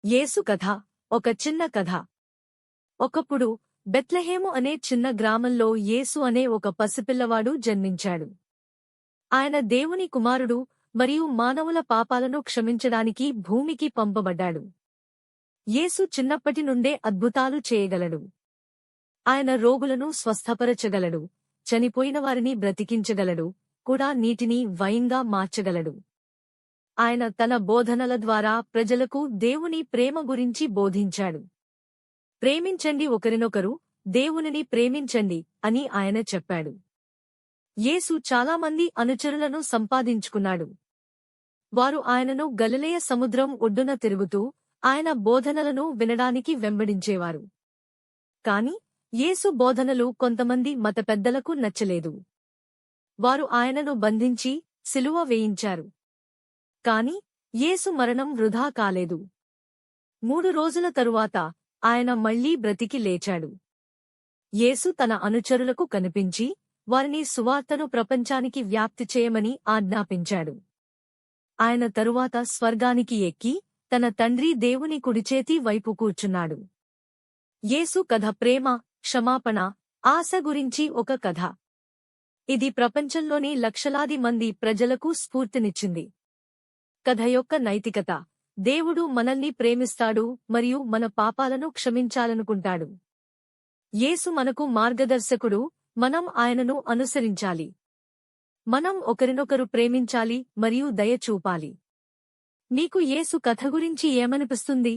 యేసు కథ. ఒక చిన్న కథ. ఒకప్పుడు బెత్లెహేము అనే చిన్న గ్రామంలో యేసు అనే ఒక పసిపిల్లవాడు జన్మించాడు. ఆయన దేవుని కుమారుడు మరియు మానవుల పాపాలను క్షమించడానికి భూమికి పంపబడ్డాడు. యేసు చిన్నప్పటి నుండే అద్భుతాలు చేయగలడు. ఆయన రోగులను స్వస్థపరచగలడు, చనిపోయిన వారిని బ్రతికించగలడు, కూడా నీటిని వైన్గా మార్చగలడు. ఆయన తన బోధనల ద్వారా ప్రజలకు దేవుని ప్రేమ గురించి బోధించాడు. ప్రేమించండి ఒకరినొకరు, దేవునిని ప్రేమించండి అని ఆయన చెప్పాడు. యేసు చాలామంది అనుచరులను సంపాదించుకున్నాడు. వారు ఆయనను గలిలయ సముద్రం ఒడ్డున తిరుగుతూ ఆయన బోధనలను వినడానికి వెంబడించేవారు. కాని యేసు బోధనలు కొంతమంది మత పెద్దలకు నచ్చలేదు. వారు ఆయనను బంధించి సిలువ వేయించారు. కాని యేసు మరణం వృధా కాలేదు. 3 రోజుల తరువాత ఆయన మళ్లీ బ్రతికి లేచాడు. యేసు తన అనుచరులకు కనిపించి వారిని సువార్తను ప్రపంచానికి వ్యాప్తి చేయమని ఆజ్ఞాపించాడు. ఆయన తరువాత స్వర్గానికి ఎక్కి తన తండ్రి దేవుని కుడిచేతి వైపు కూర్చున్నాడు. యేసు కథ ప్రేమ, క్షమాపణ, ఆశ గురించి ఒక కథ. ఇది ప్రపంచంలోని లక్షలాది మంది ప్రజలకు స్ఫూర్తినిచ్చింది. కథ యొక్క నైతికత: దేవుడు మనల్ని ప్రేమిస్తాడు మరియు మన పాపాలను క్షమించాలనుకుంటాడు. యేసు మనకు మార్గదర్శకుడు, మనం ఆయనను అనుసరించాలి. మనం ఒకరినొకరు ప్రేమించాలి మరియు దయ చూపాలి. మీకు యేసు కథ గురించి ఏమనిపిస్తుంది?